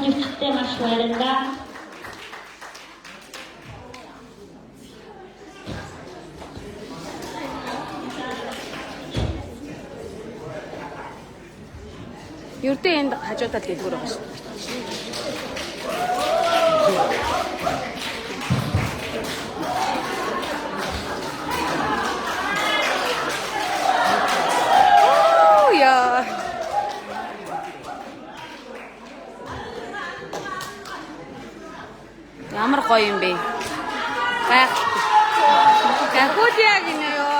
нэгтгэхдээ маш баярлалаа. Ердөө энд хажуудаад дэлгүүр байгаа шүү. Оо яа. Ямар гоё юм бэ? Гайхалтай. Гахууд яг нэ ёо.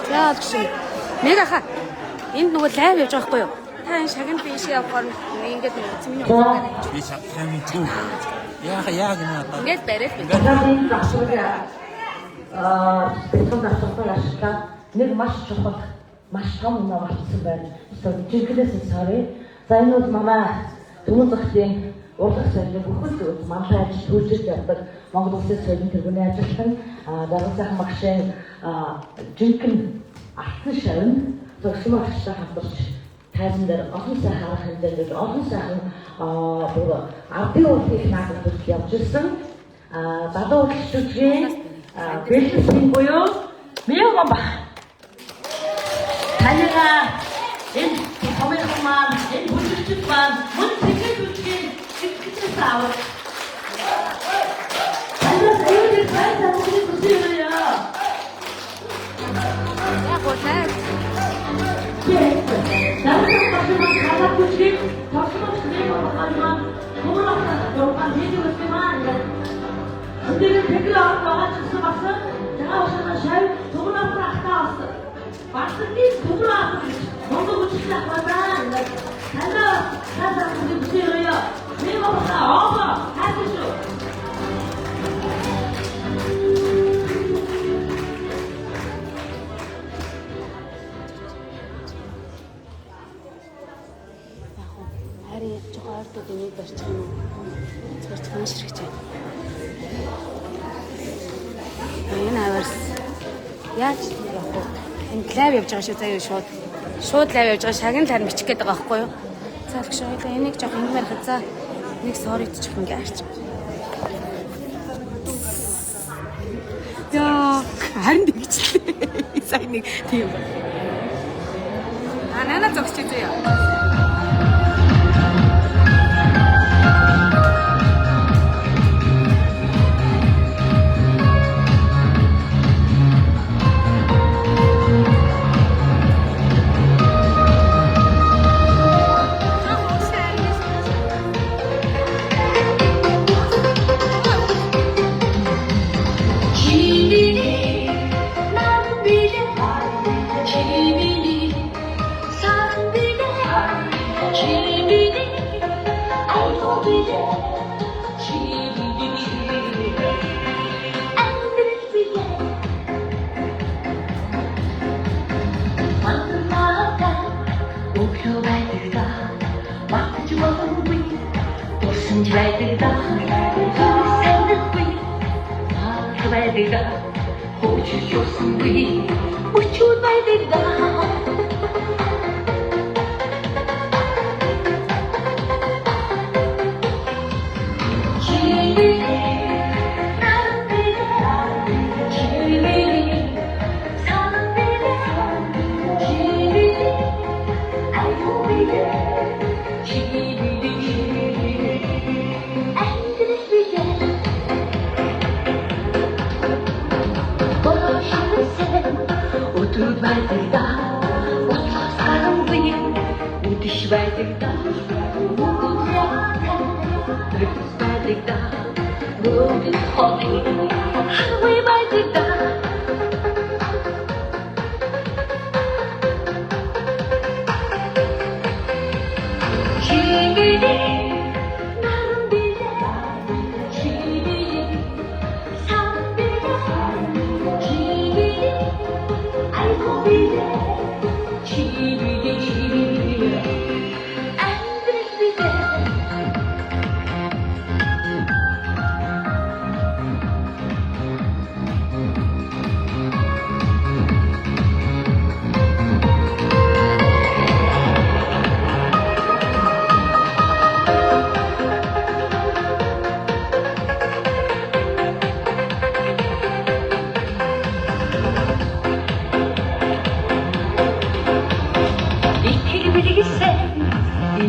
Яа гэсэн. Нэг аха. Энд нөгөө лайв явж байгаа хгүй юу? Та энэ шагнал бишээ явахаар ингээд эзэмний явах. Би шатхын төв. Яг надад. Ингээд бариад би. Гадаадын засвараа бэлтгэн засвараа ашиглаад нэг маш чухал маш том юм авчихсан байна. Жинхэнээс sorry. За энэ бол манай Түмэн захын урлаг соёлын бүхэл зүйл манай ажил хөгжиж явдаг Монгол Улсын соёлын тэргүүний ажилтан дарга сайхан багшийн жинхэнэ алтан шавн зогсмол багштай хамтарч тайзан дээр олон сайхан арга хэмжээнд олон сайхан ардын урлагийг наагуулж явж ирсэн залуу үйлчлэгчийн бэлтгэлийн буюу Миогон баг. Танайга энэ коммент маань энэ бүлэгчд маань мөн техникийн хэвчээс авах. Танайга аюулгүй байдлаар бүсгүйрээ. Яг гоо. Дараагийн багшийн халаа бүчгийг тогтмол нэм болгоно. Туураа дөрвөн хийдэг юм аа. Өдөр тэглээ аваад гэсэн басан. Яавшаа шав туураа прахтаас. Багшийн туураа монгол хүчлэх байна. Танаа бүсгүйрээ. Нэм болгоо. Хаачих шүү. Энийг барьчих юм уу? Барьчих нь ширхэж байна. Энэ аварс. Яаж явах вэ? Энэ лайв явж байгаа шүү заяа шууд. Шууд лайв явж байгаа шагнал харин бичих гээд байгаа байхгүй юу? За л шүү. Энийг жоох ингэ барих за. Нэг sorry гэж ингэ арчих. Яа, харин тэгчлээ. Сайн нэг тийм. Нана зогсчих заяа.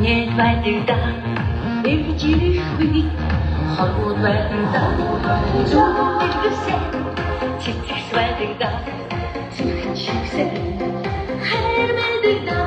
Yen байдаг да эвжирэх үе хагууд байдаг да зүгт ирсэн цэцэгс байдаг да зүгт шивсэн хайр байдаг да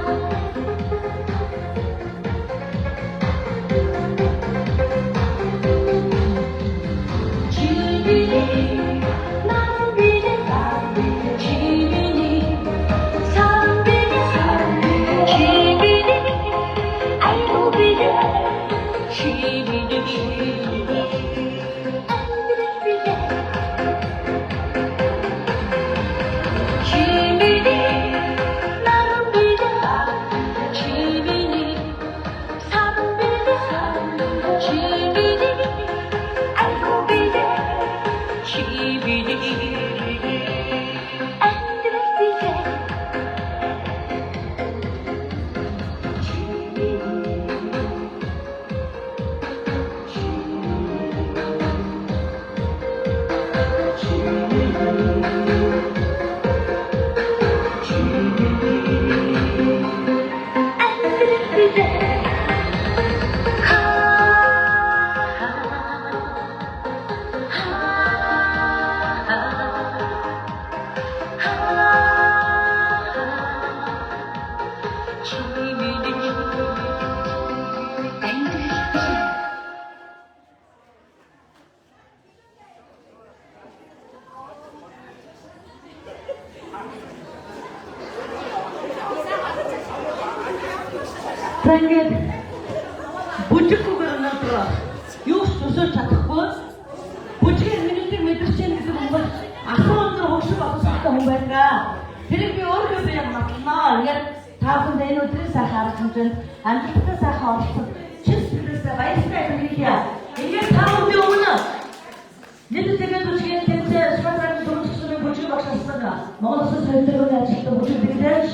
Ингээд бүжиггүй надад юу ч төсөөлж чадахгүй бүжиг минутыг мэдэрч яах гэсэн юм бол асууж хөвшиг авах хүн байна. Тэр би өөрөө би матнаа ингээд таасан энэ өдрийн сайхан арга хэмжээнд амжилттай сайхан орсон чиглэлээс баяртай хэлье. Ингээд таав би өмнө нэг тэгээд бүжгийн тэмцээн шатрын дөрөвчний бүжиг багшаасан. Монгол улсын соёлын ажилтны бүжиг бэлдэж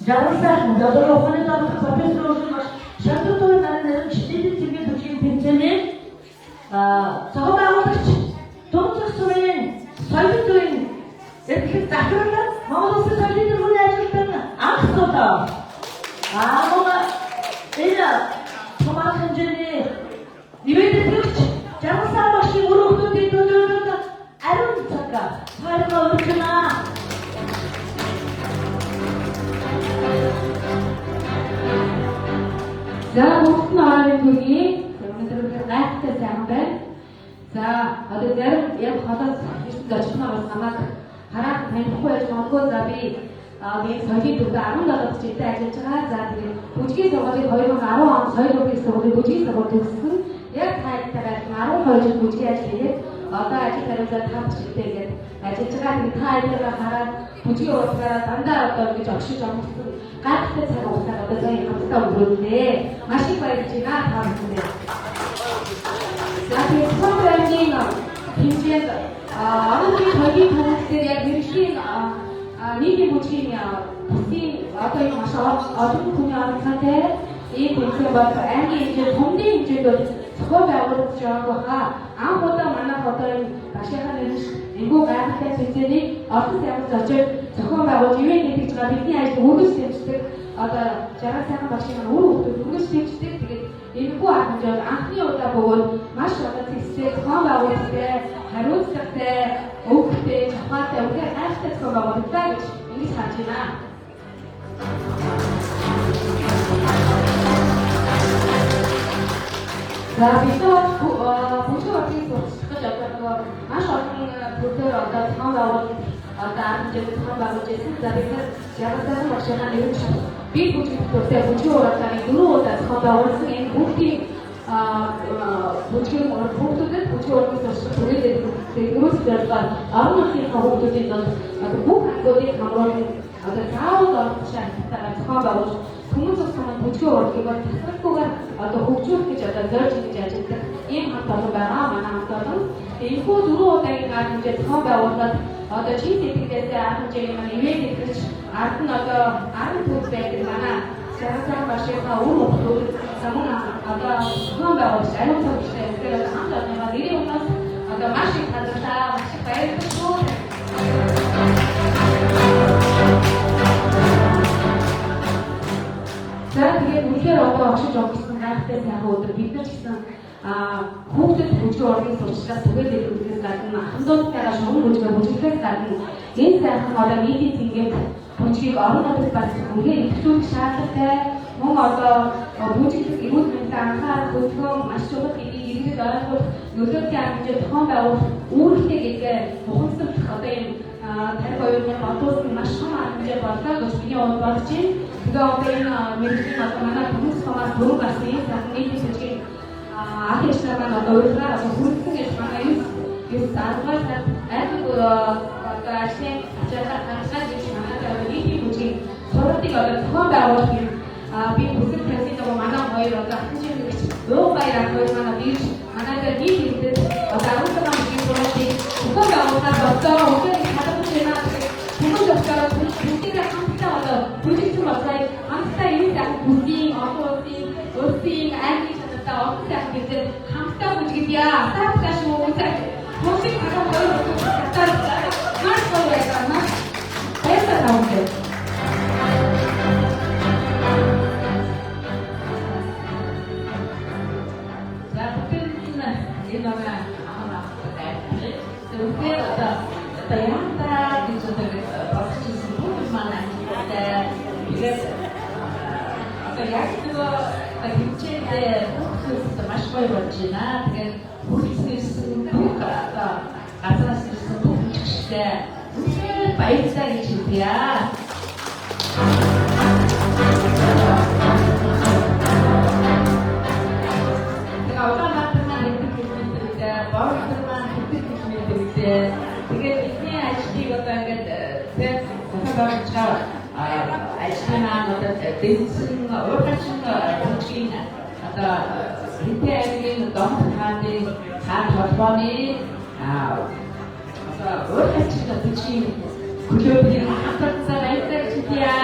жаргалсан дөрөв ухааны дарга профессор шатрын нарийн чиглэлийн тэмцээн бүжгийн тэмцээний цогц байгуулагч төгсөх сүрэн соёлын эрхлэг захирлал Монгол улсын соёлын төрийн ажилтны анх удаа мөн энэ томар хэмжээний ивэдэгч жаргалсан багшийн өрөө хүмүүсийн төлөөлөлд ариун цагаа хайрга өргөнө. За бүгд нь орооны төргийн өнөөдөр гайхалтай сайн байна. За одоо зарим яг холоос ирсэн зочноор намайг хараад танихгүй байж магадгүй. За би соёлын төвд 17 жилдээ ажиллаж байгаа. За тэгээд бүжгийн сургуулийн 2010 он соёл урлагийн сургуулийн бүжгийн сургууль төгссөн. Яг тайлбараар 12 жил бүжгийн ажил хийгээд одоо ажил тариулаад 5 жилдээ ингээд ажиллаж байгаа. Тэгээд тайлбараар хараад бүжгийн урлагаараа дандаа одоо ингэж огшиж амжсан гайхалтай цаг хугацааг одоо зөв хамтдаа өнгөрүүлээ. Маш их баярлж байна та бүхэндээ. За тэгээд спортын хэмжээнд орны хогийн төвлөрөл яг мэргэжлийн нийгмийн бүжгийн бүсийн одоо энэ маш олон хүний оролцоотой ийм тэмцээн бол аймгийн хэмжээнд томдын хэмжээнд бол зохион байгуулагдаж байгаа хаа анх удаа манайх одоо энэ башийнхаа нэрш энгүү гайхалтай тэмцээнийг олон сайхан зочид зохион байгуулж ивент хийж байгаа бидний ажил үргэлж дэмждэг одоо жаргал сайхан башийн үр хөвгүүд үргэлж дэмждэг. Тэгээд энэхүү арга хэмжээ анхны удаа бөгөөд маш одоо тэгсээ зохион байгуулалттай хариуцлагатай өвгтэй чухалтай үнээр гайхалтай зохион байгуулалттай гэж ингэж харж байна. За бид бүжиг урлагийг сурталчилж одоо маш олон төрөлөөр одоо зохион байгуулалт одоо арга хэмжээний зохион байгуулж ирсэн. За бид жаргал сайхан башийнхаа нэрч би бүжиг төрөлтэй бүжиг урлагийг 4 удаа зохион байгуулсан. Энэ бүгдийн бүжгийн хүүхдүүдэд бүжгийн урлагийг сурч түрээдээ дөрөв зэрэг орон нутгийн хүүхдүүдийн одоо бүх ангуудыг хамруулан одоо заавал орох шаардлагатайгаар зохион байгуулж хүмүүс усмын бүжгийн урлагийг тасралтгүйгээр одоо хөгжүүлэх гэж одоо зорж ингэж ажилладаг ийм хамт олон байгаа. Манай хамт олон энэхүү 4 удаагийн арга хэмжээ зохион байгуулалт одоо чин сэтгэлдээ арга хэмжээний маань ивент хийж ард нь одоо 10 төв байдаг манай Сарсан башийнхаа үр хөвгүүд самун одоо зохион байгуулж ариун цагтай тэгэхээр хамт олонныхаа нэрийн өмнөөс одоо маш их талархаа маш их баярлалаа. За тэгээд үнэхээр одоо огшиж өнгөрсөн гайхалтай сайхан өдөр бид нар ч гэсэн хүүхдэд хөгжим урлагийн сурчлаас түгээл өгөхөөс гадна хамтдуудтайгаа шугам хөгжмөө хөгжүүлэхээс гадна энэ сайхан одоо нийтийн ингээд хөгжгийг орон нутагт бас үнэхээр идэвхжүүлэх шаардлагатай. Мөн одоо бүжиглэх эрүүл мэндийн анхаарал хөдөлгөөн маш чухал гэдгийг иргэдэд ойлгох нөлөөтэй хэмжээ тохон байгуулах үүрэгтэй гэдгээ ухамсарлах одоо юм тарих оюуны одоосын маш том хэмжээ боллоо гэж миний хувьд бодож байна. Тэгээ одоо энэ мэргэжлийн одоо манай хүмүүс хамаас дөрөв гарсан энэ сайхан нийтийн хөгжгийн ах ээжтэй маань одоо өөрөөр одоо хүрсэн гэж манай юус аргаар айдаг одоо ажлын ачаалал хангалттай гэж манай нийтийн хөгжгийн сургалтыг одоо зохион байгуулах юм би бүсэг тавьсан нөгөө манай хоёр одоо хатчин гэж өө баяр хоёр манай бирж манай нийт хэлбэр одоо 15 жилийн сургалтыг зохион байгуулахад одоо өнөөдөр хадгалж байна гэдэг хүмүүс болохоор бүгдээ хамтдаа одоо бүжигчин болсай хамтдаа юм даах бүсийн олон улсын аймгийн чанартай олон сайхан гэдэг хамтдаа бүжигдъя. Таашаа шүү үзээ. Бүсийг хадгалж байгаа маш гоё байна. Эсэ таамаг. маш гоё болж байна. Тэгээд хүрсэн бүх одоо газраас ирсэн бүх хүчтэй баярлалаа гэж хэлье. Тэгээд одоо маань нэгдэг хэлмэлтэй, бороо маань нэгдэг хэлмэлтэй. Тэгээд бидний ажлыг одоо ингээд тэгээд зохиолчдоо ажлынаа одоо дэвсэн уургачин хөгжлийн одоо хитээгийн донт хаадын хаад холбооны одоо уургачин хөгжлийн клубийн хамтарсан баярлалаа гэж хэлье.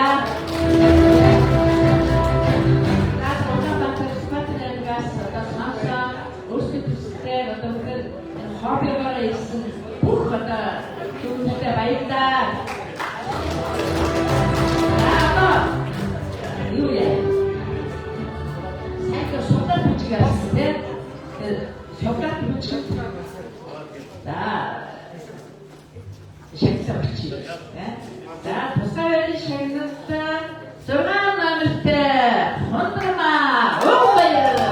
Хоббигаар ирсэн бүх одоо хүмүүстээ баярлалаа. Юу яа? Сайхан шугал бүжгээс тийм шугал бүжгээс. За. Шагсавч. За, тусгай шагсавтай 6 номертэй хондрама. Оо баярлалаа.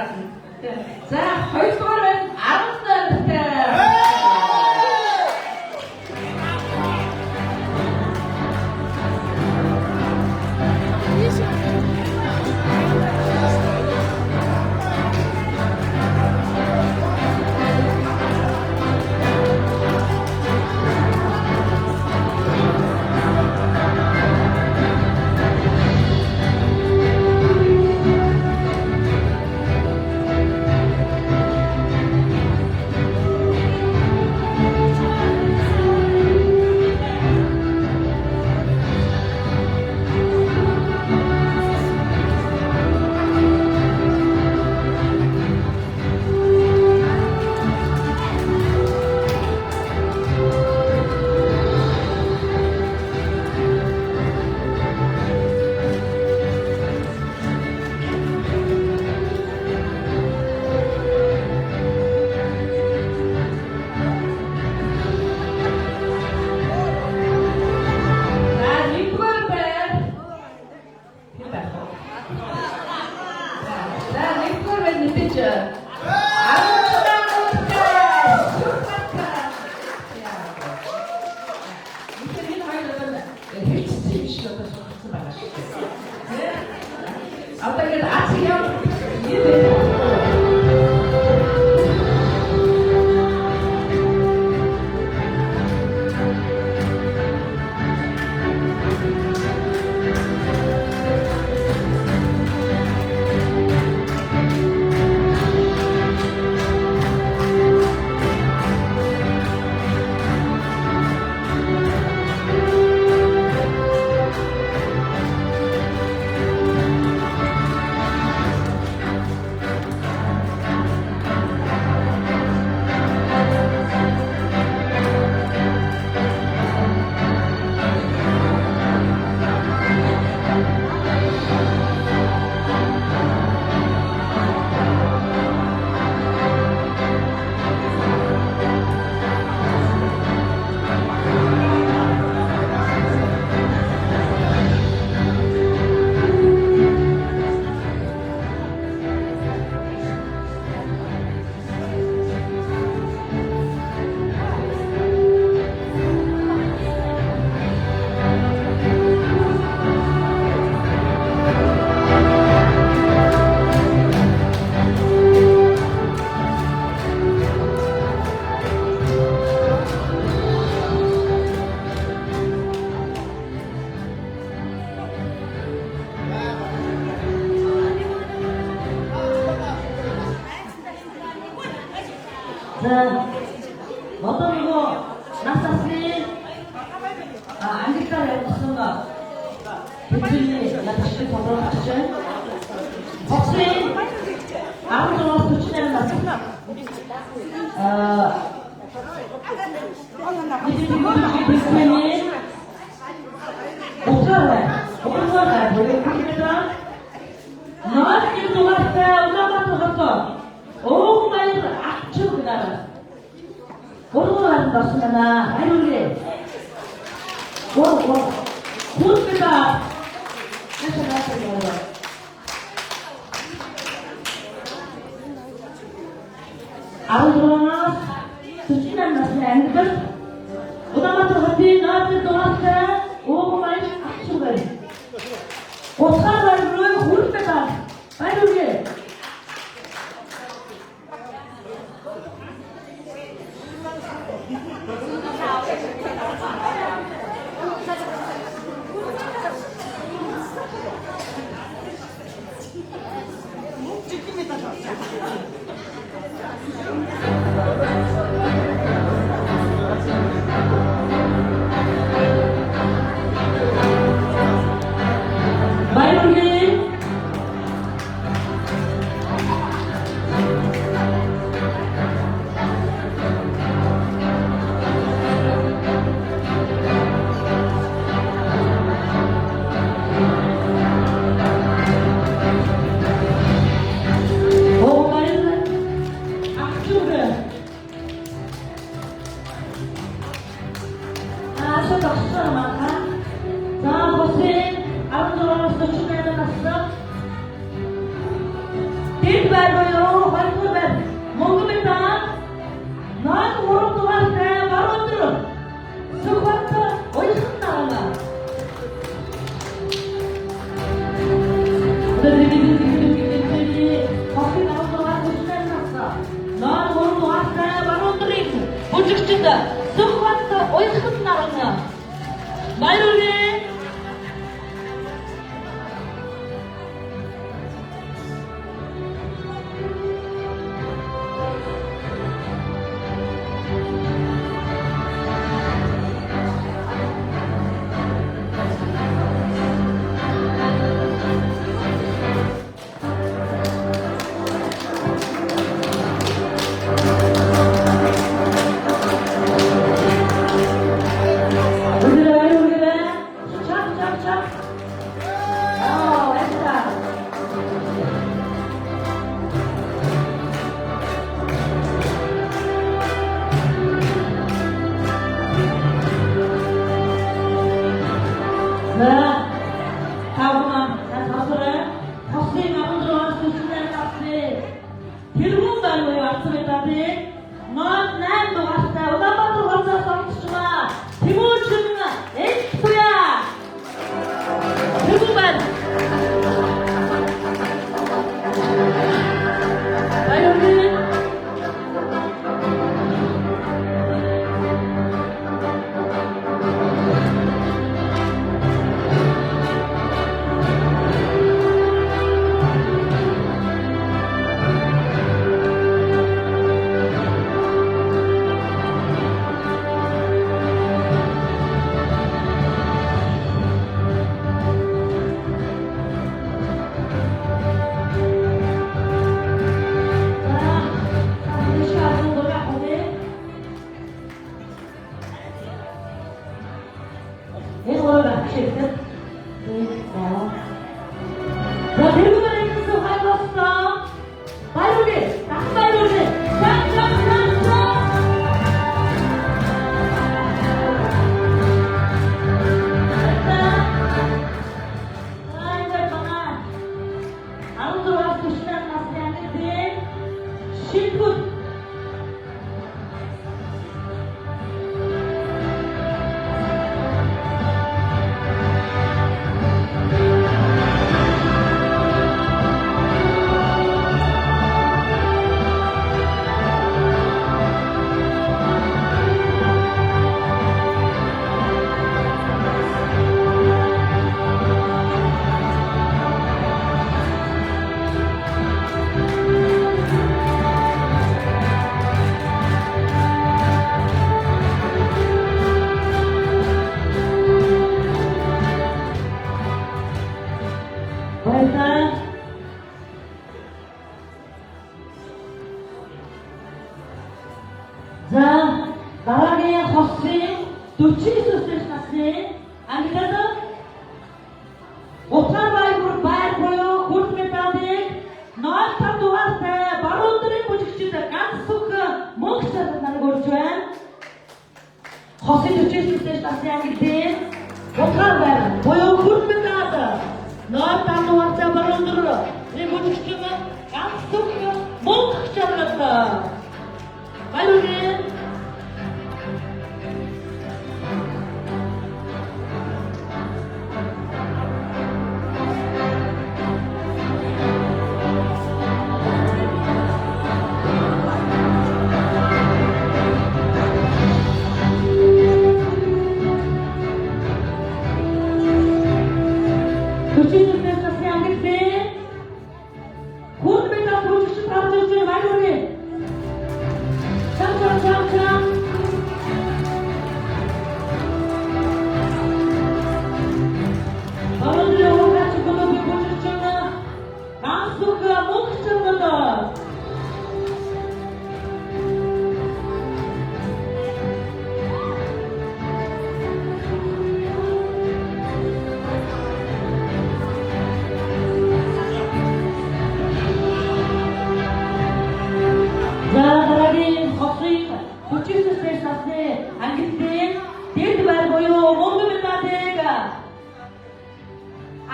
гаргана. За хоёрдугаар байна 18-тай. 어떤 이거 낙사스님 안직사를 했습니다. 대표님 나타시게 더불어 주죠. 박수님 아무도 와서 주시는 말씀. 대표님 목사를 목사를 보여드립니다. 너한테 도왔어, 우나마도 갔어. 오, 많이 악취고 그다음. 모르고 가는 것이나 아유리. 굿비다. 그래서 나한테 아우들아, 수진한 것은 안 돼. 우나마도 갔지, 너한테 도왔어. 오, 많이 악취고. 사람을 굿비다. 아유리. 찍힙니다. дэд байр буюу 2 дугаар байр мөнгө метал наад 3 дугаартай баруун дөрөв Сүхбат ойлхон нарана. Сүхбат ойлхон нарана. Баярлалаа. дараагийн хослын 49 насны ангид Утгаар байр буюу хүрд металлыг 0.5 дугаартай баруун дөрийн бүжигчид ганц сүх мөнгө цалинаар өрж байна. Хослын 49 насны ангидын Утгаар байр буюу хүрд металл 0.5 дугаартай баруун дөрийн бүжигчид ганц сүх мөнгө цалинаар баярлалаа.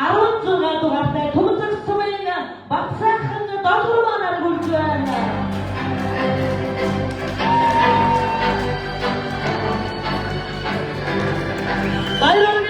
Арван дугаартай Түмэнцэг сумын Батсайхан 7 манаар гүлж байна. Баярлалаа.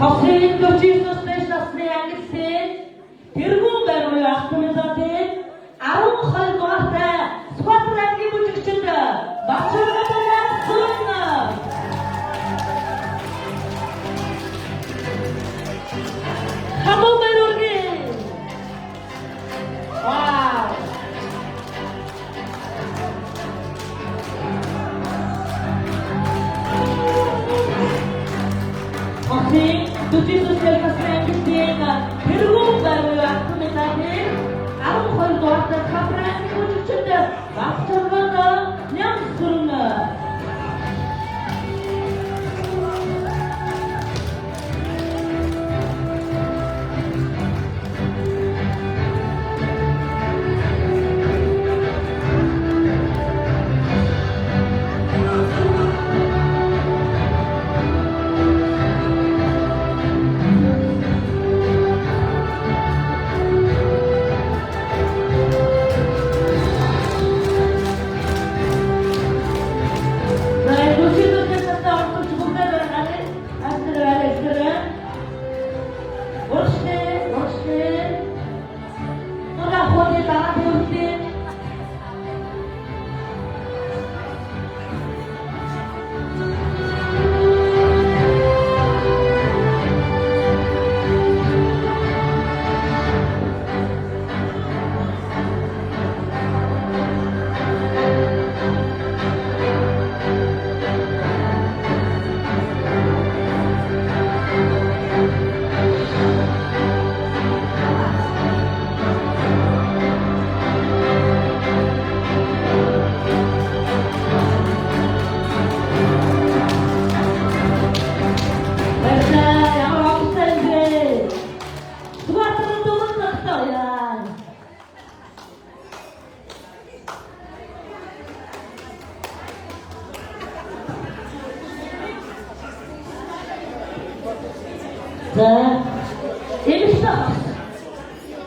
Хосын 49 насны ангилсан тэргүүн байрны автомобилын 12 дугаартай Скватер ангийн бүжигчид Бачаргадаа сүрнэ. Хамаа байрны. Вау. Хосын 49 насны ангилсан тэргүүн байрны автомобилын 12 дугаартай Скватер ангийн бүжигчид Бачаргадаа сүрнэ.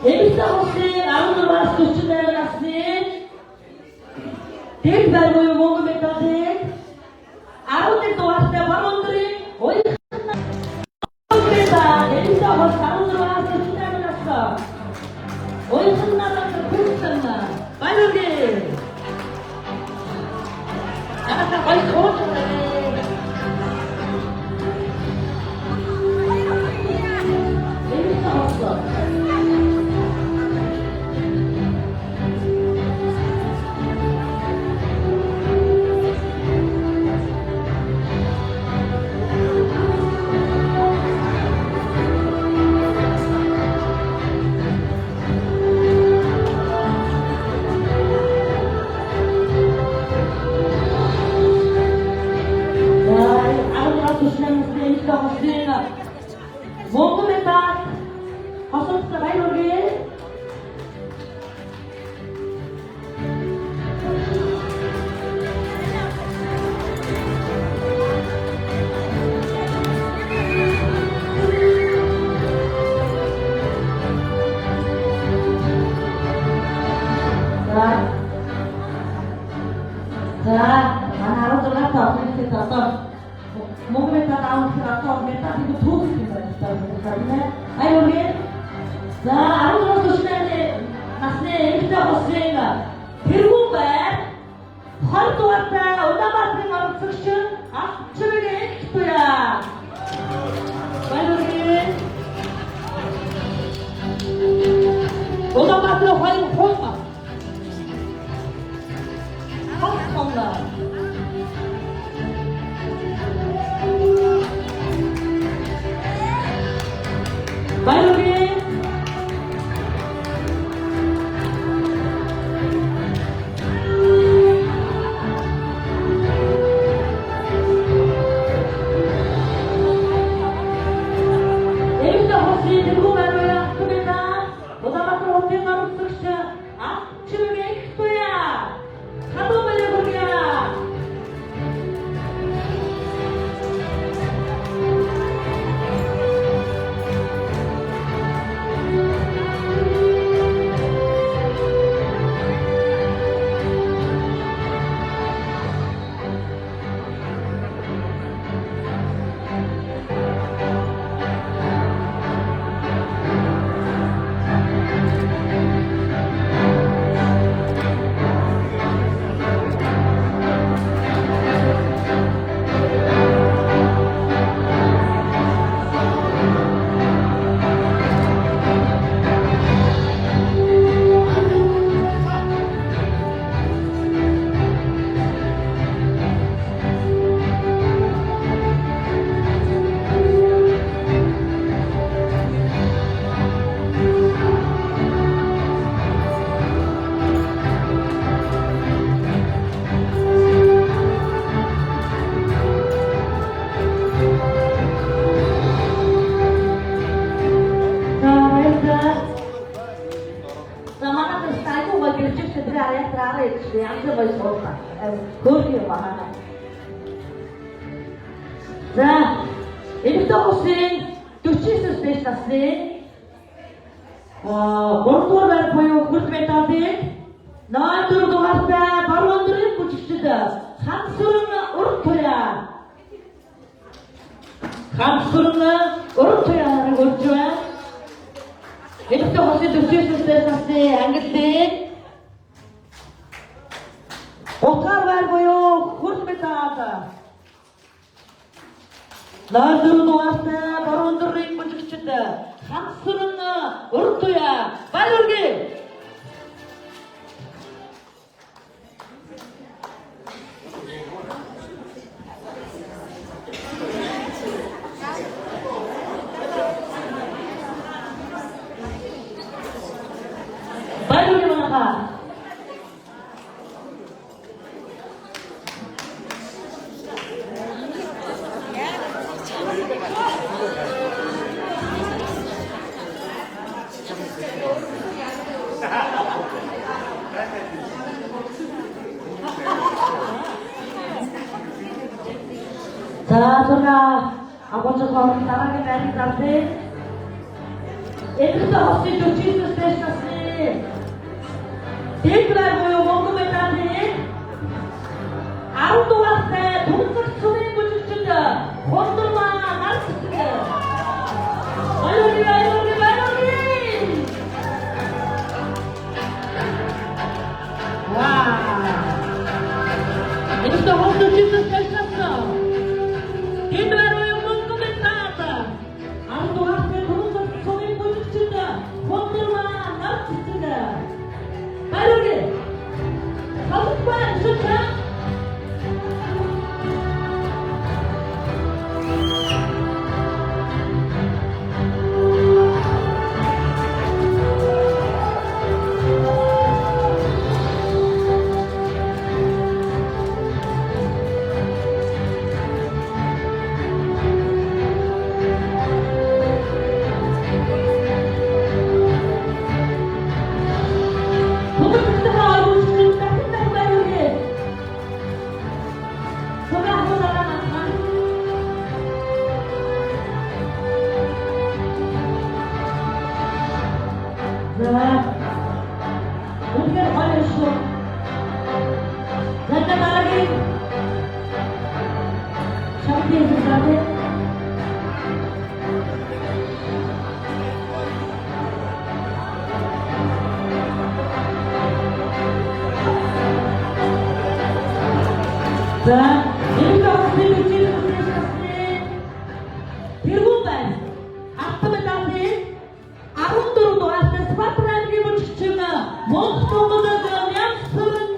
Эмэгтэй хосын 14-аас 48 насны дэг баруун Монгол медалийг 11 дугаартай баруундрын уяхан медаль эмэгтэй хос 14-аас 48 настай уяхан наранд хүрсэн баярлалаа. Ахаа гой хоолой. Монгол медаль хосолцоо баярлалаа. Монгол медаль авах хэрэгтэй медаль ಇದು түүх юм байна. Аюулгүй. За 10 насны эмэгтэй хосын тэргүүн байр 20 дугаартай Улаанбаатарын оролцогч Авчирэг Туя. Аюулгүй. Улаанбаатар хоёр хоног. Аюулгүй. За, эмэгтэй хосын 49 дэш насны 3 дугаар буюу хөл медалийг 4 дугаартай баруун өндрийн бүжигчид Хансүрэн Урт Туя. Хансүрэн Урт Туяг өрж байна. Эмэгтэй хосын 49 дэш насны ангиллыг 3 дугаар буюу хөл медаль 4 дугаартай баруун өндрийн бүжигчид Хансүрэн Урт Туя. Баяргий. Баяргий манайхаа. За, зурга авахч хоолны дараагийн байрыг зардаг. Эмэгтэй хосын 49 дэш насны дэглэр буюу Монгол медалийг 10 дугаартай төгсөх цүмийн бүжигчид Хондормаа нарцдаг. Баяргий. Вау. Эмэгтэй хосын 49 дэш насны За, энэ доктор тэргүүн байна. Автомобиль 14 дугаартай Спатраагийн мужчин Монголд ямсрын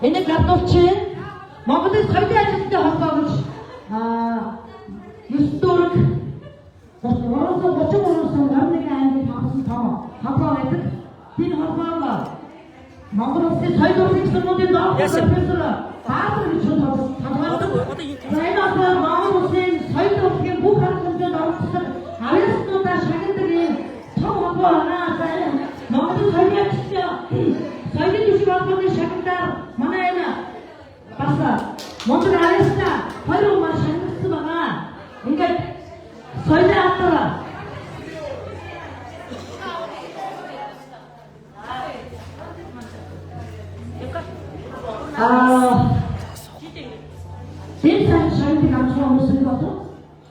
энэ гадуурчин Монголын соёлын ажилтны холбоогч 9 33 аймгийн хагас том холбоо байдаг. Энэ холбоог Монгол Улсын соёл урлагийн сургуулийн доктор профессор Баатар гэж тодорхойлдог. Энэ холбоо Монгол Улсын соёл урлагийн бүх арга хэмжээнд оролцдог авьяаснуудаа шагнадаг юм том холбоо байна. Монголын соёлын ажилтны соёлын төсвийн холбооны шагналаар манай энэ бас Монгол авьяасна 2 маш шагналсан байгаа. Ингээд соёлын алдар Дэнсэн шагналыг амжуулах хүмүүсийн бодлоо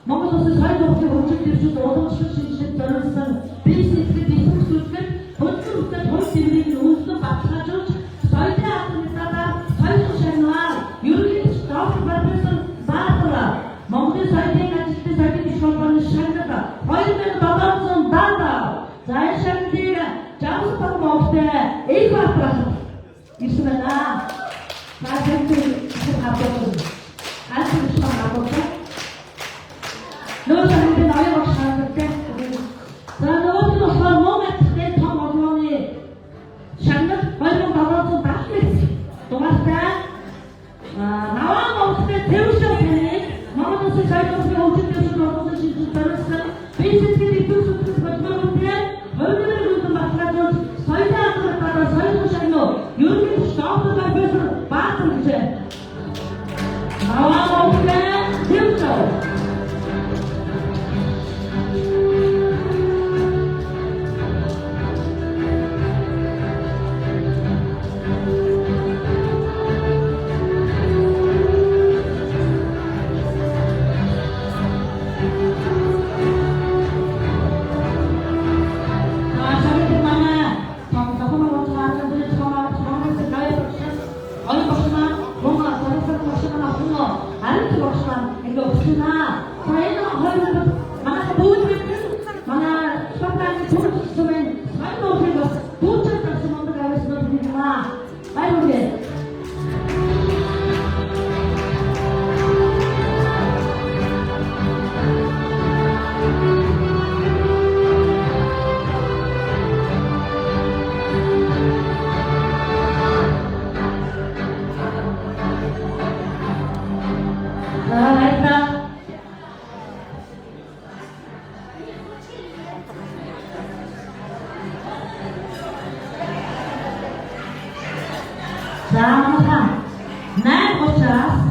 Монгол Улсын соёл урлагийн хөгжил дэвшүүлж уламжлалт шинжилгээ зориулсан бизнес төлөвлөлт хөдөлгөөн үстэй хууль тэмдгийг үнэлэн баталгаажуулж соёлын албаны талаар соёлын шагналаар ерөнхийдөө доктор профессор Баатар Монголын соёлын ажилтны соёлын холбооны шагнал 2700 дата. За энэ шагналыг Жамс баг Монголтой их батрах ирсэн байна. Наадмын хавтан хассан шагнал Нөөцөнд аяг шаардлагатай. За нөөцөнд хормонтой том холбооны шагнал 2770 дугаартай наваа Монголын төвшин тэнэг Монгол Улсын соёлын хөгжил дэвшүүлэх орчуулсан шинжилгээ зориулсан бизнесийн дэвшүүлэх бодлоготой хөрөнгөний баталгаажуулж соёлын албаны дараа соёлын шагнал ерөнхийдөө доктор профессор Баатар гэж наваа Монголын төвшин За манай 8:30-аас